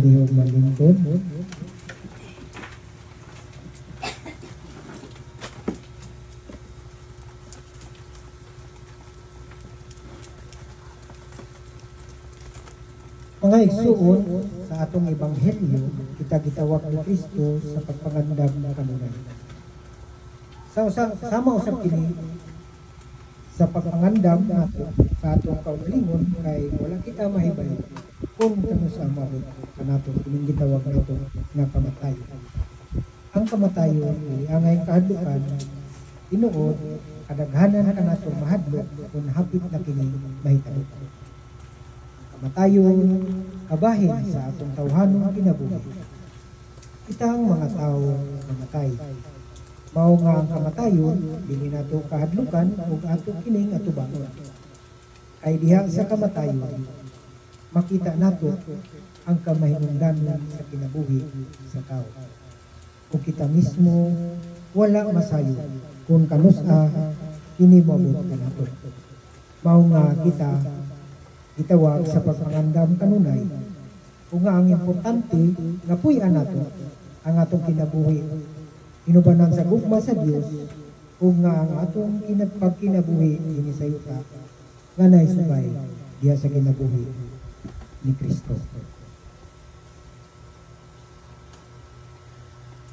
Diyong malingkod. Mga igsuon sa atong ebanghelyo, kita gitawag ni Kristo sa pagpangandam na kanunay. Sama usab kini sa pagpangandam nato sa atong kaugalingon kay wala kita mahibay kung kano sa mabot kanato kining gitawag nato nga kamatayon. Ang kamatayon ay angay kahadlukan tinuod kadaghanan kanato mahadlok kung hapit na kini mahitabo. Kamatayon kabahin sa atong tawhanong kinabuhi. Kita ang mga tao mamatay. Mao nga ang kamatayon dili nato kahadlukan ug ato kining atubangon. Ay diha sa kamatayon makita nato ang kamahinungdanon sa kinabuhi sa tao. Kung kita mismo wala masayo kung kanusa kini moabot kanato. Mao nga kita gitawag sa pagpangandam kanunay kung nga ang importante nga puy-an nato ang atong kinabuhi inubanan sa gugma sa Dios kung nga ang atong pagkinabuhi ini sa yuta nga naisubay diha sa kinabuhi ni Kristo.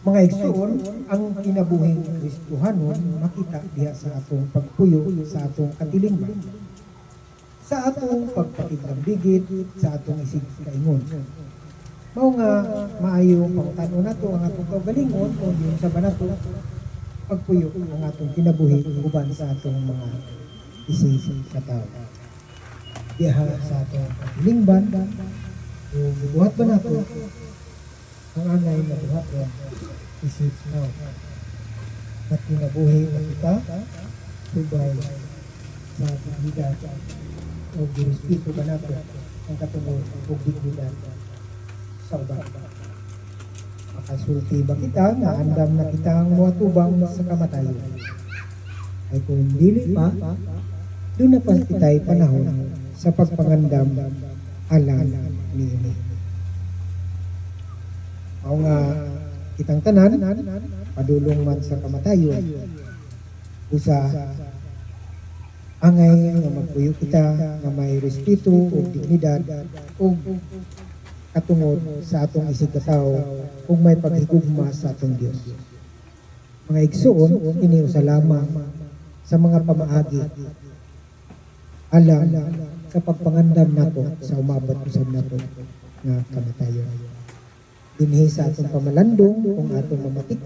Mga igsuon, ang kinabuhing Kristohanon makita diha sa atong pagpuyo sa atong katilingban, sa atong pagpakidrambigit, sa atong isig kaingon. Mao nga maayo pangtan-o nato ang atong kaugalingon kung diyon sa banato pagpuyo ang atong kinabuhi uban sa atong mga isig katawo. Diha sa atong katilingban o buhat ba nato ang angay na buhaton isig now at kinabuhi na kita subay sa dignidad o girespeto ba nato ang katungod o dignidad sa uban. Makasulti ba kita na andam na kita ang muatubang sa kamatayon? Ay kung dili pa, doon na pa kita'y panahon sa pagpangandam alang niini. O nga kitang tanan, padulong man sa kamatayon, usa angay nga magpuyo kita nga may respeto o dignidad o katungod sa atong isig katawo kung may paghigugma sa atong Dios. Mga igsuon, ini usa lamang sa mga pamaagi alang sa pagpangandam nato sa umabot usab nato nga kamatayon. Dinhi sa atong pamalandong kung atong mamatik